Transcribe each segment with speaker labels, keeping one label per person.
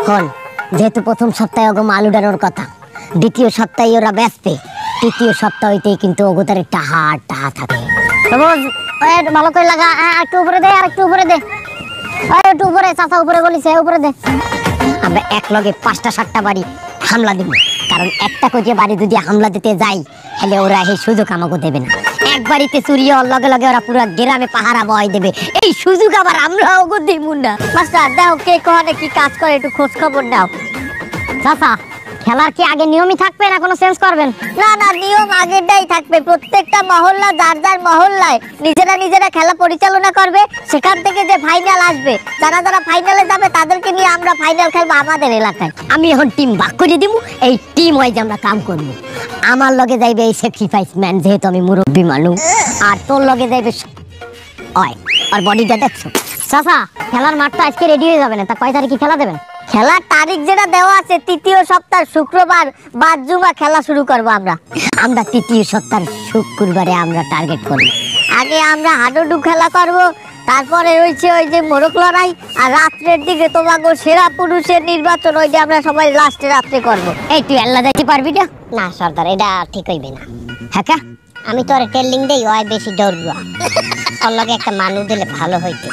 Speaker 1: হল যেহেতু প্রথম সপ্তাহে ওগো মাল উড়ানোর কথা, দ্বিতীয় সপ্তাহে ওরা ব্যস্তে, তৃতীয় সপ্তাহ হইতেই কিন্তু ওগোতারে টাহা টাহা থাকে। ভালো করে লাগা, একটু উপরে দে, আর একটু উপরে দে, একটু উপরে, চাচা উপরে বলিস, উপরে দে। আমরা এক লগে 5টা 7টা বাড়ি হামলা দিব, কারণ একটা করে বাড়ি যদি হামলা দিতে যাই তাহলে ওরা এই সুযোগ আমাকে দেবে না। এক বাড়িতে চুরি হওয়ার লগে লগে ওরা পুরো গ্রামে পাহারা বয় দেবে, এই সুযোগ আবার আমরা ওগো দিব না। মাস্টার দাও, কে কোনে কি কাজ করে একটু খোঁজ খবর দাও। চাচা, খেলার কি আগে নিয়মই থাকবে না কোনো চেঞ্জ করবেন? না না, নিয়ম আগেরটাই থাকবে। প্রত্যেকটা মহল্লা যার যার মহল্লায় নিজেরা নিজেরা খেলা পরিচালনা করবে, সেখান থেকে যে ফাইনাল আসবে, যারা যারা ফাইনালে যাবে তাদেরকে নিয়ে আমরা ফাইনাল খেলবো আমাদের এলাকায়। আমি এখন টিম ভাগ করে দিব, এই টিম ওয়াইজ আমরা কাম করব। আমার লগে যাইবে এই স্যাক্রিফাইস ম্যান, যেহেতু আমি মুরব্বী মানুষ, আর তোর লগে যাইবে ওই আর বডিটা দেখছো। চাচা, খেলার মাঠ তো আজকে রেডি হয়ে যাবে না, তা কয় তারিখে খেলা দেবেন? খেলার তারিখ যেটা দেওয়া আছে, তৃতীয় সপ্তাহ শুক্রবার বাদ জুমা খেলা শুরু করব আমরা তৃতীয় সপ্তাহ শুক্রবারে আমরা টার্গেট করব। আগে আমরা হাডুডু খেলা করব, তারপরে রয়েছে ওই যে মোরগ লড়াই, আর রাত্রের দিকে তোমাকে সেরা পুরুষের নির্বাচন, ওই যে আমরা সবাই লাস্টে রাত্রে করব। এই তুই আল্লাহ যাইতে পারবি না? না সর্দার, এটা ঠিক হইবে না। হ্যাঁ, আমি তোর টেলিং দেই, ওই বেশি দৌড়ব, ওর লগে একটা মানুষ দিলে ভালো হইতো।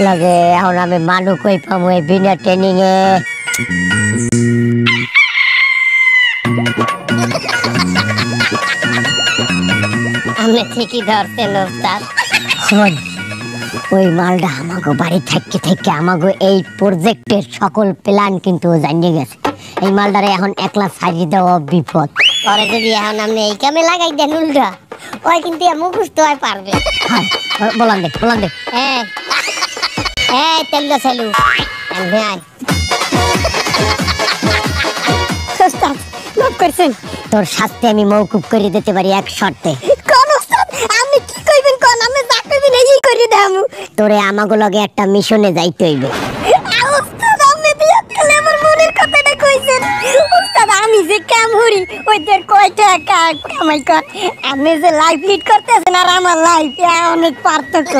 Speaker 1: লাগে এখন আমি মানুষ কই পাবো এই বিনা ট্রেনিং এ? আমি ঠিকই ধরছেন ওস্তাদ। ওই মালটা আমাগো বাড়ি থেকে থেকে আমাগো এই প্রজেক্টের সকল প্ল্যান কিন্তু জানিয়ে গেছে। এই মালটারে এখন একলা সাজিয়ে দেওয়া বিপদ। পরে যদি এখন আপনি এই কামে লাগাই দেন উল্টা, ওই কিন্তু মুখস্থ হয় পারবে। বলান দে, বলান দে। হ্যাঁ তেলটা চালু। তোর শাস্তি আমি মওকুফ করে দিতে পারি এক শর্তে। কোন ওস্তাদ? আপনি কি কইবেন কোন? আমি যা কইবেন এই করে দেব। তোরে আমাগো লগে একটা মিশনে যাইতে হইবে। ওস্তাদ, আপনি বিয়া করলে আমার মনের কথাটা কইছেন। ওস্তাদ, আমি যে কাম করি ওইদের কয়টা কামাই কর। আপনি যে লাইফ লিড করতেছেন আর আমার লাইফ অনেক পার্থক্য।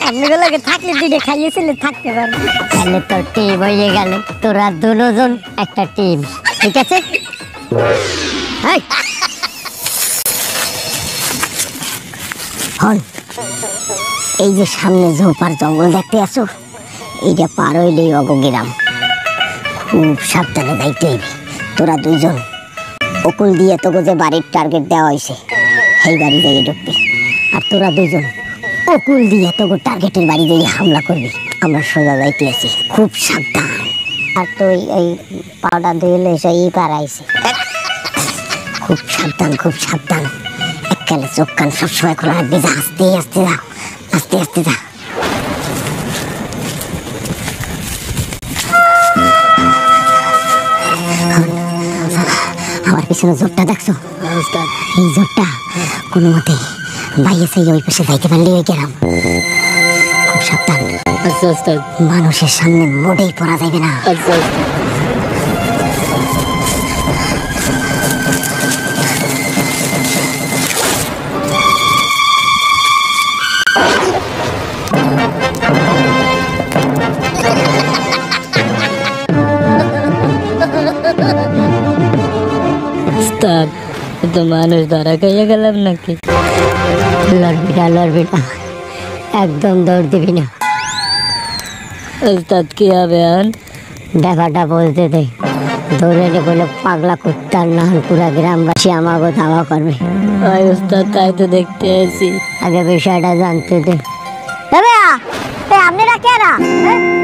Speaker 1: আপনি লগে থাকলে দিনে খাইয়েছিলে থাকতে পারবো। তাহলে তোর টিম হয়ে গেল, তোরা দুজন একটা টিম, ঠিক আছে? এই যে সামনে ঝোপার জঙ্গল দেখতে আসো, এইটা পার হইলেই অগগ্রাম। খুব সাবধানে যাইতে হইবে। তোরা দুইজন অকুল দিয়ে তোকে যে বাড়ির টার্গেট দেওয়া হয়েছে সেই বাড়ি যাইয়ে ঢুকবি, আর তোরা দুইজন অকুল দিয়ে তোকে টার্গেটের বাড়ি যাইয়ে হামলা করবি। আমরা সোজা যাইতে আছি, খুব সাবধান। আর তুই এই পাউডার ধুইলে সেই পারাইছে, খুব সাবধান, খুব সাবধান। এককালে চোখ কান সবসময় খোলা রাখবি। যা, আস্তে আস্তে যা, আস্তে আস্তে যা। আমার পিছনে জোরটা দেখছো? এই জোরটা কোনো মতে বাইরে সেই ওই পাশে যাইতে পারলে ওই গেলাম। খুব সাবধান। মানুষের সামনে মোটেই পড়া যাইবে না।
Speaker 2: তো মানুষ ধরা খাইয়া গেলাম নাকি?
Speaker 1: লড়বি না, লড়বি না, একদম দৌড় দিবি না।
Speaker 2: ওস্তাদ কি হবে এখন?
Speaker 1: ব্যাপারটা বলতে দে। দৌড়ে বলে পাগলা কুত্তার না পুরা গ্রামবাসী আমাকে ধাওয়া করবে।
Speaker 2: ওই ওস্তাদ, তাই তো দেখতে আছি।
Speaker 1: আগে বিষয়টা জানতে দে। আপনারা কেরা?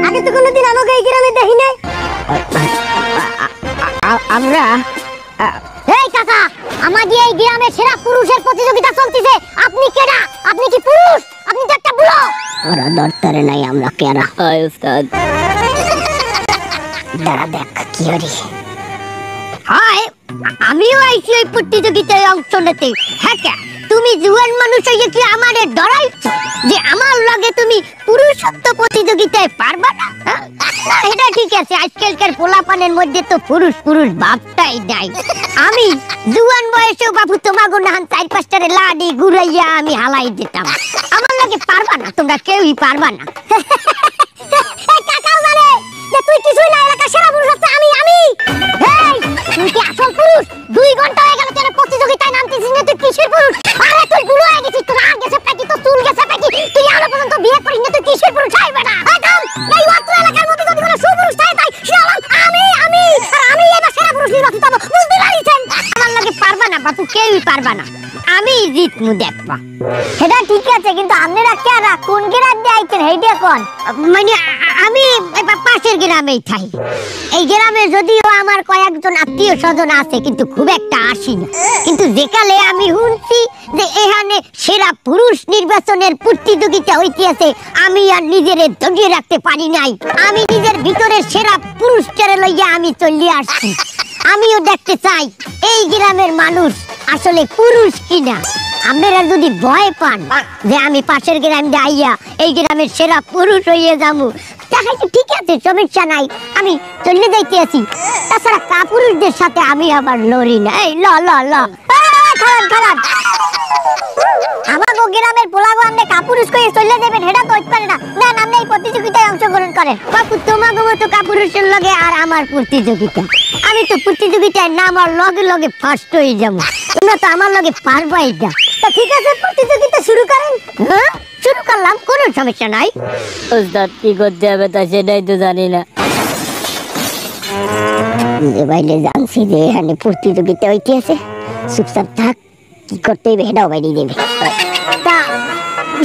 Speaker 1: আগে তো কোনোদিন আমাকে এই গ্রামে দেখি নাই। আমরা এই কাকা, আমাদের এই গ্রামে সেরা পুরুষের প্রতিযোগিতা চলতেছে। আপনি কেডা? আপনি কি পুরুষ? আপনি তো একটা বুড়ো। ওরা দরকারে নাই আমরা কেডা।
Speaker 2: ওই ওস্তাদ,
Speaker 1: দাঁড়া দেখ কি হরি। হাই, আমিও আইছি এই প্রতিযোগিতায় অংশ নিতে। হ্যাঁ, তুমি জুয়ান মানুষ হয়ে কি আমারে ডরাইছো যে আমার লগে তুমি পুরুষত্ব প্রতিযোগিতায় পারবা না? এটা ঠিক আছে, আজকালকার পোলাপানের মধ্যে তো পুরুষ পুরুষ ভাবটাই নাই। আমি জুয়ান বয়সেও বাবু তোমাকে নাহান 4-5টারে লাডি ঘুরাইয়া আমি হালাই দিতাম। আমার লগে পারবা না, তোমরা কেউই পারবা না। কাকা মানে যে তুই কিছুই না, এলাকার সেরা পুরুষ হচ্ছে আমি। এই তুই কি আসল পুরুষ? 2 ঘন্টা হয়ে গেল তোর প্রতিযোগিতায় নামতেছিস না, তুই কিসের পুরুষ? আরে তুই বুড়ো হয়ে গেছিস, তোর আর গেছে পেটি, তোর চুল গেছে পেটি, তুই আলো পর্যন্ত বিয়ে করিস না, তুই কিসের পুরুষ? হাই বেটা একদম এই অত্র এলাকার মধ্যে যদি কোনো সুপুরুষ থাকে তাই সেটা হলাম আমি আর আমি এবার সেরা পুরুষ নির্বাচিত হবো, বুঝতে পারিছেন? আমার লাগে পারবা না বাপু, কেউই পারবা না, আমি জিতমু দেখবা। সেটা ঠিক আছে, কিন্তু আপনারা কারা, কোন গ্রাম দিয়ে আইছেন এইটা কোন? মানে আমি পাশের গ্রামেই থাই। এই গ্রামে যদিও আমার কয়েকজন আত্মীয় স্বজন আছে, কিন্তু খুব একটা আসি না। কিন্তু যেকালে আমি শুনছি যে এখানে সেরা পুরুষ নির্বাচনের প্রতিযোগিতা হইতেছে, আমি আর নিজেরে ধরে রাখতে পারি নাই। আমি নিজের ভিতরের সেরা পুরুষটারে লইয়া আমি চলে আসছি। আমিও দেখতে চাই এই গ্রামের মানুষ আসলে পুরুষ কিনা। আপনারা যদি ভয় পান যে আমি পাশের গ্রাম দিয়ে আইয়া এই গ্রামের সেরা পুরুষ হইয়া যাবো, তাহলে ঠিক আছে, সমস্যা নাই, আমি চলে যাইতে আছি। তাছাড়া কাপুরুষদের সাথে আমি আবার লড়ি না। এই ল ল ল খারাপ আমাগো গ্রামের পোলাগো আপনি কাপুরুষ কইয়ে চলে যাবেন, এটা তো হইতে পারে না। না আপনি এই প্রতিযোগিতায় অংশগ্রহণ করেন। বাপু তোমাগো মতো কাপুরুষের লগে আর আমার প্রতিযোগিতা, আমি তো প্রতিযোগিতায় না আমার লগে লগে ফার্স্ট হয়ে যাবো, তোমরা তো আমার লগে পারবাই না। তা ঠিক আছে, প্রতিযোগিতা শুরু করেন। হ্যাঁ শুরু করলাম, কোনো সমস্যা নাই।
Speaker 2: ওস্তাদ কি করতে হবে তা সেটাই তো জানি না।
Speaker 1: বাইরে জানছি যে এখানে প্রতিযোগিতা হইতেছে, চুপচাপ থাক, কি করতে হবে এটাও বাইরে দেবে। তা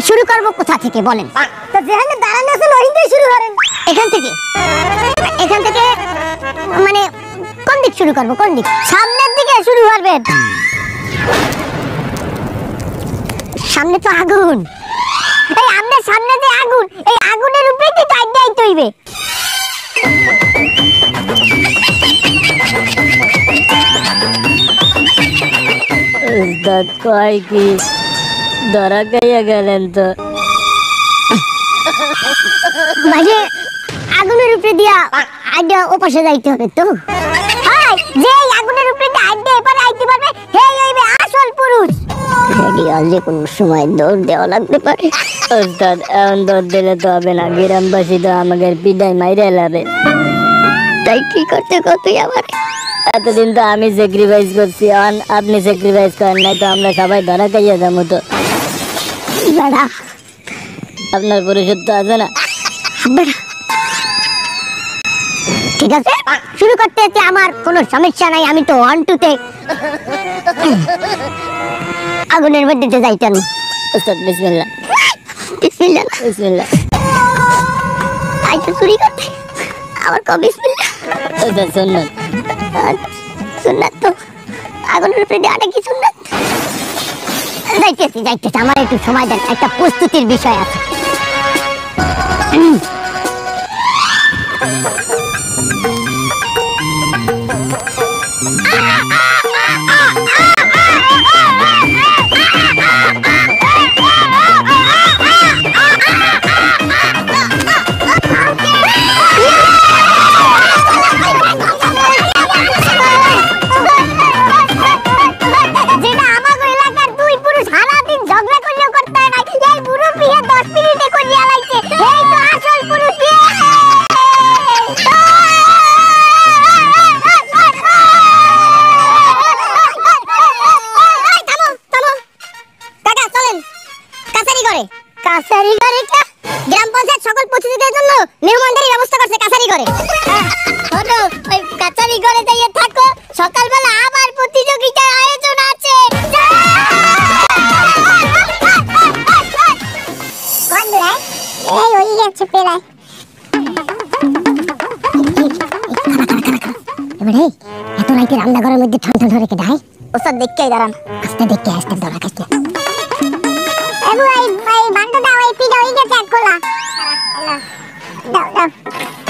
Speaker 1: শুরু করবো কোথা থেকে বলেন? তা যেখানে দাঁড়ানো আছে ওইখান শুরু করেন। এখান থেকে মানে কোন দিক শুরু করবো, কোন দিক? সামনের দিকে শুরু করবেন। সামনে তো আগুন, এই আমাদের সামনে যে আগুন, এই আগুনের উপরে কি টাইট দিতে হইবে।
Speaker 2: ওস্তাদ কয় কি ধরা খাইয়া গেলেন তো?
Speaker 1: মানে আগুনের উপরে দিয়া আইডা ওপাশে যাইতে হবে তো। হাই যে আগুনের উপরে দিয়ে আইডা এপারে আইতে পারবে, হেই হইবে আসল পুরুষ। রেডি আজে কোন সময় দৌড় দেওয়া লাগতে পারে।
Speaker 2: ওস্তাদ এখন দৌড় দিলে তো হবে না, গ্রামবাসী তো আমাকে পিটাই মাইরে লাবে।
Speaker 1: তাই কি করতে কতই আবার?
Speaker 2: এতদিন তো আমি স্যাক্রিফাইস করছি, এখন আপনি স্যাক্রিফাইস করেন নাই তো আমরা সবাই ধরা খাইয়া যাবো তো।
Speaker 1: বেড়া
Speaker 2: আপনার পুরুষত্ব আছে না?
Speaker 1: বেড়া ঠিক আছে, শুরু করতে হচ্ছে, আমার কোনো সমস্যা নাই। আমি তো 1 2 তে আগুনের মধ্যে যাইতাম।
Speaker 2: ওস্তাদ বিসমিল্লাহ
Speaker 1: বিসমিল্লাহ
Speaker 2: বিসমিল্লাহ।
Speaker 1: তাই তো চুরি করতে আবার কবে বিসমিল্লাহ?
Speaker 2: ওস্তাদ সুন্নত।
Speaker 1: সুন্নাত তো আগুনের উপরে দিয়ে আটা কি সুন্নাত? যাইতেছি, আমার একটু সময় দেন, একটা প্রস্তুতির বিষয় আছে। গ্রাম পঞ্চায়েত সকল প্রতিযোগীদের জন্য মেহমানদারি ব্যবস্থা করছে কাছারি ঘরে। ওটো ওই কাছারি ঘরে যাইয়ে থাকো, সকালবেলা আবার প্রতিযোগিতার আয়োজন আছে। বন্ধুরা এই ওই যাচ্ছে পেলায়। এবারে এত রাইতে রান্নাঘরের মধ্যে ঠান্ডা ঠান্ডা রেখে দেয়। ওস্তাদ দেখকেই দাঁড়ান, আস্তে দেখকে আসতে দৌড়া কাছে। এবু এই বান্ডু দাও, এই পিডা হই গেছে এক খোলা। দাও দাও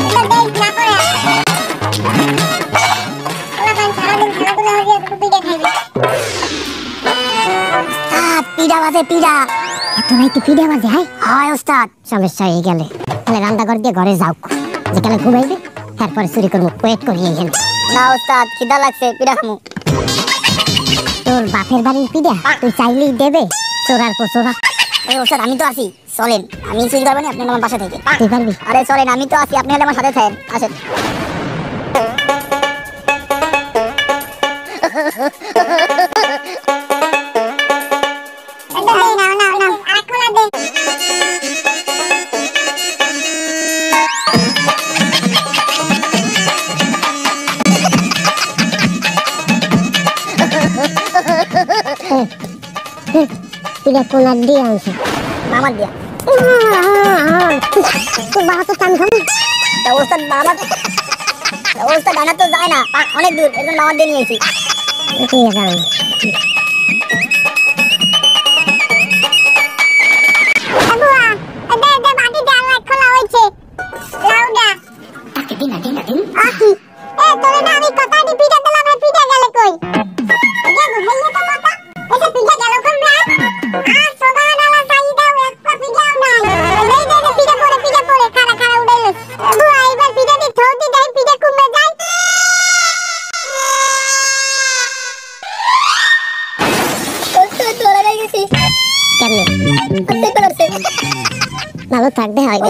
Speaker 1: এটা দেই না করে। ওলা কান সারাদিন খেলাধুলা হয়ে একটু পিডা খাইবে। পিডা বাজে পিডা। এত রাইতে পিডা বাজে? হয় ওস্তাদ, সমস্যা হয়ে গেলে তাহলে রান্নাঘর দিয়ে ঘরে যাও, যেখানে ঘুমাইবে তারপরে চুরি করবো, ওয়েট করি এখানে। না ওস্তাদ খিদা লাগছে, পিডা খামু। তোর বাপের বাড়ির পিডা তুই চাইলেই দেবে, চোরার পর চোরা।
Speaker 3: এই ওস্তাদ আমি তো আছি, চলেন। আমি চুরি করবো না, আপনি আমার বাসা থেকে।
Speaker 1: তুই পারবি?
Speaker 3: আরে চলেন, আমি তো আছি, আপনি হলে আমার সাথে থাকেন, আসেন।
Speaker 1: এটা কোন দিয়ে আনছে?
Speaker 3: মামার দিয়া।
Speaker 1: তোর বাবা তো টান খাবি।
Speaker 3: তা ওস্তাদ ডানা তো যায় না, অনেক দূর, এর জন্য মামার দিয়ে নিয়েছি।
Speaker 1: ঠিক আছে। ভালো থাকবে হয়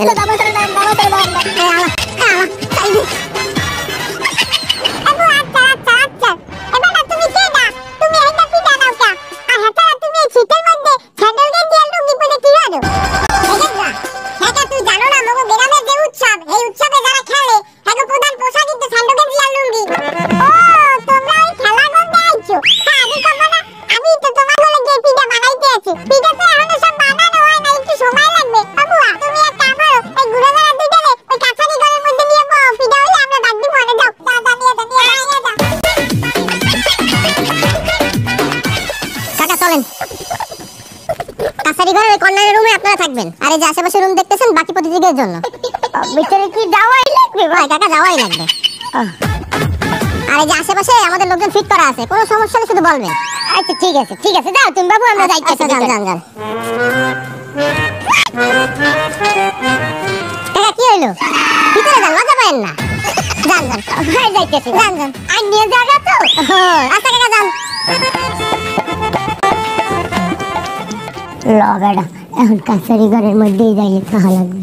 Speaker 1: থাকবেন। আর এই যে আশেপাশে রুম দেখতেছেন বাকি প্রতিযোগীদের জন্য। ভিতরে কি যাওয়াই লাগবে ভাই? কাকা যাওয়াই লাগবে। আর এই যে আশেপাশে আমাদের লোকজন ফিট করা আছে, কোনো সমস্যা হলে শুধু বলবেন। আচ্ছা ঠিক আছে ঠিক আছে, যাও তুমি বাবু, আমরা যাইতেছি। যান যান যান। কাকা কি হইলো? ভিতরে যান, লজ্জা পাবেন না। যান যান ভাই, যাইতেছি। যান যান, আর নিয়ে জায়গা তো। আচ্ছা কাকা যান। লগাটা এখন কাছারি ঘরের মধ্যেই যাইয়ে খাওয়া লাগবে।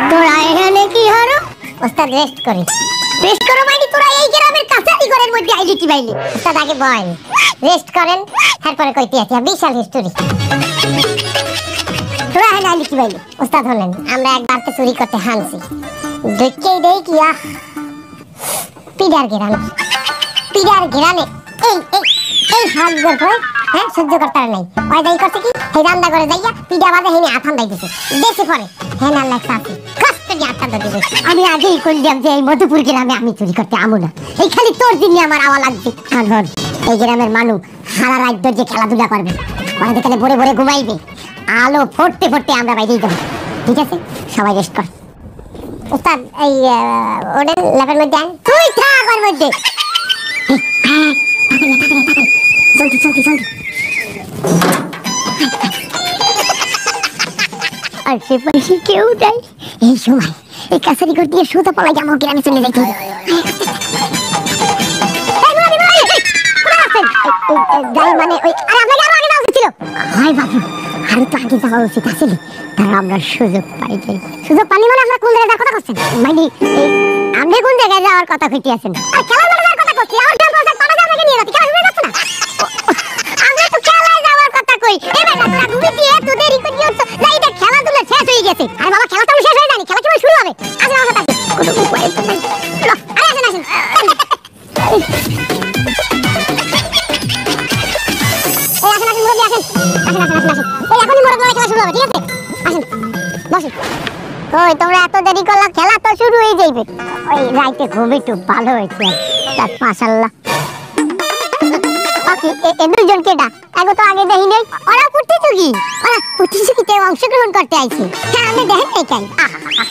Speaker 1: তোরা এখানে কি হলো? ওস্তাদ রেস্ট করি। রেস্ট করো মানে তোরা এই গ্রামের কাছারি ঘরের মধ্যে আইলি কি বাইলি? ওস্তাদ আগে বল, রেস্ট করেন, তারপরে কইতে আছি বিশাল হিস্টোরি। তোরা হ্যাঁ আইলি কি বাইলি? ওস্তাদ হলেন, আমরা একবার তো চুরি করতে হানছি, দেখেই দেই কি পিডার ঘেরানে এই এই এই হাত গর কই, হ্যাঁ সহ্য করতে আর নাই। ওই দাই করতে কি এই রান্না করে যাইয়া পিডা বাজে হেনে আথান দাই দিছে, দেশে পরে হ্যাঁ না লাগছে আছে কষ্ট দিয়ে আথান দিছে। আমি আগেই কইলাম যে এই মধুপুর গ্রামে আমি চুরি করতে আমু না, এই খালি তোর দিনই আমার আওয়া লাগবে। আর ধর এই গ্রামের মানুষ সারা রাত ধরে যে খেলাধুলা করবে, ওরা দেখলে ভরে ভরে ঘুমাইবে, আলো ফুটতে ফুটতে আমরা বাইরেই যাবো। ঠিক আছে, সবাই রেস্ট কর। ওস্তাদ এই ওডেন ল্যাপের মধ্যে আন, তুই থাক ওর মধ্যে। জলদি জলদি জলদি। আর সে পাশে কেউ নাই এই সময়, এই কাছারি ঘর দিয়ে সুতা পলাই যাবো, গ্রামে চলে যাইতে হবে। মানে ওই আপনাকে আরো আগে যাওয়া উচিত ছিল। হয় বাবু, আরো তো আগে যাওয়া উচিত আসলে, তারা আমরা সুযোগ পাই যাই। সুযোগ পানি মানে আপনার কোন জায়গায় যাওয়ার কথা করছেন? মানে আপনি কোন জায়গায় যাওয়ার কথা কইতে আছেন? আর খেলা যাওয়ার কথা করছি, আমার টাইম পাস পাটা আপনাকে নিয়ে যাচ্ছি, খেলা যাচ্ছে না। আমরা তো খেলায় যাওয়ার কথা কই, এবার তোরা ঘুরে দিয়ে এত দেরি করে দিচ্ছ, যাই দেখ খেলাধুলা শেষ হয়ে গেছে। আর বাবা খেলা তো শেষ হয়ে যায়নি, খেলা কিভাবে শুরু হবে? আসেন আমার সাথে, কোনো উপায় তো নাই। আরে আসেন আসেন। ওই তোমরা এত দেরি করলা, খেলা তো শুরু হয়ে যাইবে। ওই রাইতে ঘুম একটু ভালো হয়েছে, মাশাআল্লাহ। দুজন কেডা আগে তো আগে দেখি নেই, ওরা প্রতিযোগী, ওরা প্রতিযোগিতায় অংশগ্রহণ করতে আইছে। হ্যাঁ আমি দেখেন নাই কেন?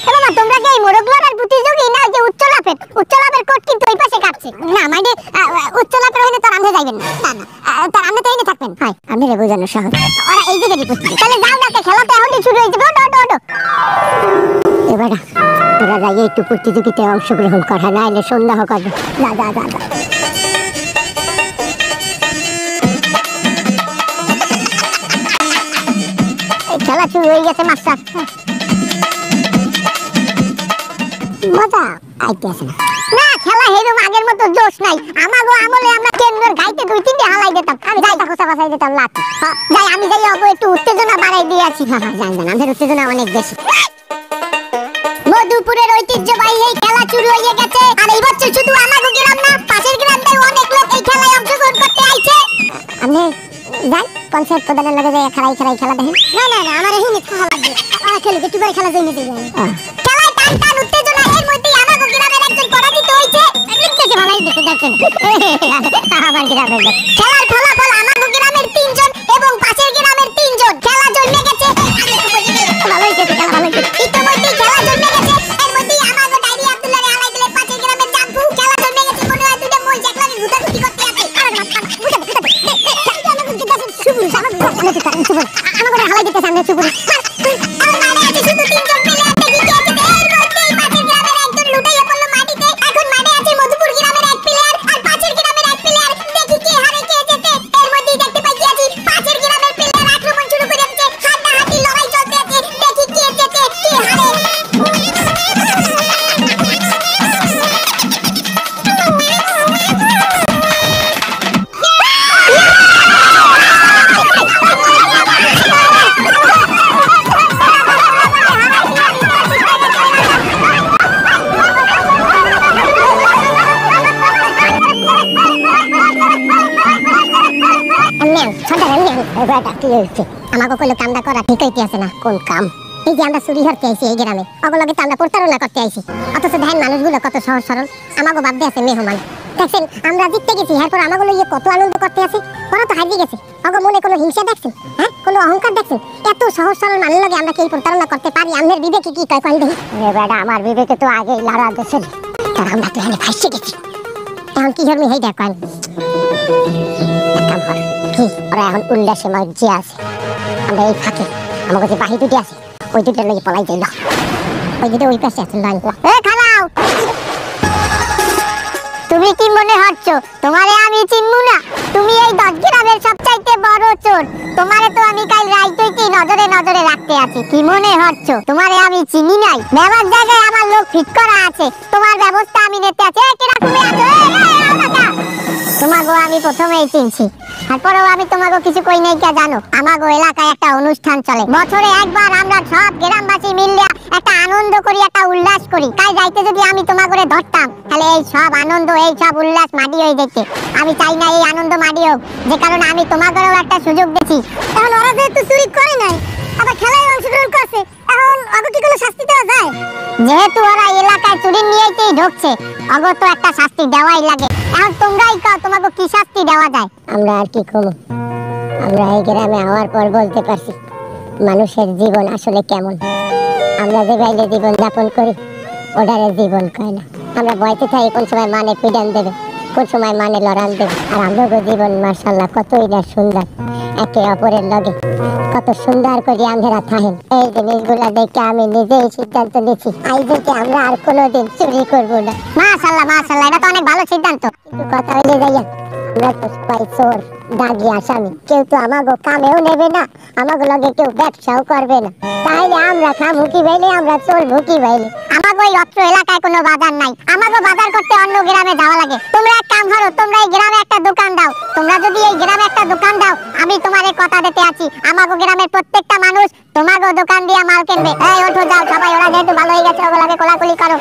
Speaker 1: বাবা তোমরা কি মোরগ লড়ার প্রতিযোগী না? যে উচ্চ লাভের কোট কিন্তু ওই পাশে কাটছে না, মানে উচ্চ লাভের হইলে তার আন্ধে যাইবেন না, না না তার আন্ধে তো এনে থাকবেন। হয় আমি আমনের বোঝানো সহজ। ওরা এই জায়গায় প্রস্তুতি, তাহলে যাও না, খেলা তো এখনই শুরু হয়েছে। ওটো এবার তোরা যাই একটু প্রতিযোগিতায় অংশগ্রহণ করা, নাইলে সন্দেহ করবে। যা যা যা যা। খেলা শুরু হয়ে গেছে মাস্টার। মজা আইতে আছে না? না, খেলা হেরুম আগের মতো জোশ নাই। আমাগো আমলে আমরা কেন্দ্রের গাইতে 2-3টে হালাই দিতাম, আমি যাইতা খোসা খোসাই দিতাম লাঠি। যাই আমি যাই অগো একটু উত্তেজনা বাড়াই দিয়েছি। হ্যাঁ জান আমাদের উত্তেজনা অনেক বেশি। মধুপুরের ঐতিহ্যবাহী এই খেলা শুরু হয়ে গেছে। আর এই বছর শুধু আমাগো গ্রাম না, পাশের গ্রামের অনেক লোক এই খেলায় অংশগ্রহণ করতে আইছে। আপনি যাই পঞ্চায়েত প্রধানের লগে যাই খেলা দেখেন। না আমার এই নিত খেলা লাগবে। খেলি একটু করে খেলা যাই নিতে যাই। খেলায় টান উত্তেজনা, এর মধ্যে আমাগো গ্রামের একজন পরাজিত হইছে। দেখতেছি ভালোই দেখছেন আমার গ্রামের লোক। খেলার ফলাফল আমাগো গ্রামের 3 জন এবং পাশের গ্রামের 3 জন। খেলা জমে গেছে। ভালোই খেলা ভালোই। ইতিমধ্যে খেলা জমে গেছে। এর মধ্যে আমাগো ডাইরি আব্দুল্লাহ রে হালাই দিলে পাশের গ্রামের জাম্পু। খেলা জমে গেছে, মনে হয় দুটো মই একলাগে গুতাগুতি করতে আছে। আমাকে হালাই দিতে সামনে চুপুরি। আমার মানে আছে শুধু 3 জন প্লেয়ার, দেখি কে আছে। এর মধ্যেই পাশের গ্রামের একজন লুটাইয়া পড়লো মাটিতে। এখন মাঠে আছে মধুপুর গ্রামের 1 প্লেয়ার আর পাশের গ্রামের 1 প্লেয়ার। দেখি কে হারে কে জেতে। এর মধ্যেই দেখতে পাই কি আছে পাশের গ্রামের প্লেয়ার আক্রমণ শুরু করে দিয়েছে। হাড্ডাহাড্ডি লড়াই চলতে আছে। দেখি কে জেতে কে হারে। আমাকে কইলো কামটা করা ঠিক হইতে আছে না। কোন কাম? এই যে আমরা চুরি হরতে আইছি এই গ্রামে, অগলগে তো আমরা প্রতারণা করতে আইছি। অথচ দেখেন মানুষগুলো কত সহজ সরল। আমাকে বাদ দিয়ে আছে মেহমান। দেখছেন আমরা জিততে গেছি, এরপর আমাকে লইয়ে কত আনন্দ করতে আছি। ওরা তো হারিয়ে গেছে। অগ মনে কোনো হিংসা দেখছেন? হ্যাঁ, কোনো অহংকার দেখছেন? এত সহজ সরল মানুষ লগে আমরা কি প্রতারণা করতে পারি? আমাদের বিবেকে কি কয় কল দেখি? বেটা আমার বিবেকে তো আগেই লড়া দেছে। তার আমরা তো এখানে ফাঁসে গেছি। এখন কি ধর্মী হেই দেখ কি ওরা এখন উল্লাসে মজ্জে আছে। আমরা এই ফাঁকে আমাকে যে বাহি দুটি আছে, ওই দুটোর লেগে পলাই যাইল। ওই দুটো ওই পাশে আছে। খালাও, তুমি কি মনে হচ্ছ তোমারে আমি চিনবো না? তুমি এই 10 গ্রামের সবচাইতে বড় চোর। তোমারে তো আমি কাল রাইতেই নজরে নজরে রাখতে আছি। কি মনে হচ্ছ তোমারে আমি চিনি নাই? ব্যবহার জায়গায় আমার লোক ফিট করা আছে, তোমার ব্যবস্থা আমি নিতে আছি। কেডা তুমি আছো? তোমাকে আমি প্রথমেই চিনছি, তারপরেও আমি তোমাকে কিছু কই নাই কে জানো? আমাগো এলাকায় একটা অনুষ্ঠান চলে। বছরে একবার আমরা সব গ্রামবাসী মিলে একটা আনন্দ করি, একটা উল্লাস করি। তাই যাইতে যদি আমি তোমাকে ধরতাম, তাহলে এই সব আনন্দ এই সব উল্লাস মাটি হয়ে যেত। আমি চাই না এই আনন্দ মাটি হোক, যে কারণে আমি তোমাকেও একটা সুযোগ দিচ্ছি। এখন ওরা যেহেতু চুরি করে নাই, আবার খেলায় অংশগ্রহণ করছে, এখন ওকে কি কোনো শাস্তি দেওয়া যায়? যেহেতু ওরা এলাকায় চুরি নিয়েই ঢুকছে, ওকে তো একটা শাস্তি দেওয়াই লাগে। এখন তোমরাই কও তোমাকে কি শাস্তি দেওয়া যায়? আমরা আর কি কমু? আমরা এই গ্রামে হওয়ার পর বলতে পারছি মানুষের জীবন আসলে কেমন। আমরা যে বাইরে জীবন যাপন করি, ওটারে জীবন কয় না। আমরা ভয়তে থাকি কোন সময় মানে পিডান দেবে, কোন সময় মানে লড়ান দেবে। আর আমাদের জীবন মাশাআল্লাহ কতই না সুন্দর। একে অপরের লগে কত সুন্দর করে আমরা থাকেন। এই জিনিসগুলো দেখে আমি নিজেই সিদ্ধান্ত নিচ্ছি আজ থেকে আমরা আর কোনোদিন চুরি করবো না। মাশাআল্লাহ মাশাআল্লাহ, এটা তো অনেক ভালো সিদ্ধান্ত। কিন্তু কথা হইলে যাইয়া আমরা তো সবাই চোর, দাগি আসামি। কেউ তো আমাগো কামেও নেবে না, আমাগো লগে কেউ ব্যবসাও করবে না। তাইলে আমরা খামুকি ভাইলে, আমরা চোর ভুকি ভাইলে। আমাগো এই অত্র এলাকায় কোনো বাজার নাই, আমাগো বাজার করতে অন্য গ্রামে যাওয়া লাগে। তোমরা এক কাম করো, তোমরা এই গ্রামে একটা দোকান দাও। তোমরা যদি এই গ্রামে একটা দোকান দাও, আমি তোমারে কথা দিতে আছি, আমাগো গ্রামের প্রত্যেকটা মানুষ তোমাগো দোকান দিয়ে মাল কিনবে। এই ওঠো যাও সবাই, ওরা যেহেতু ভালো হয়ে গেছে ওগুলোকে কোলাকুলি করো।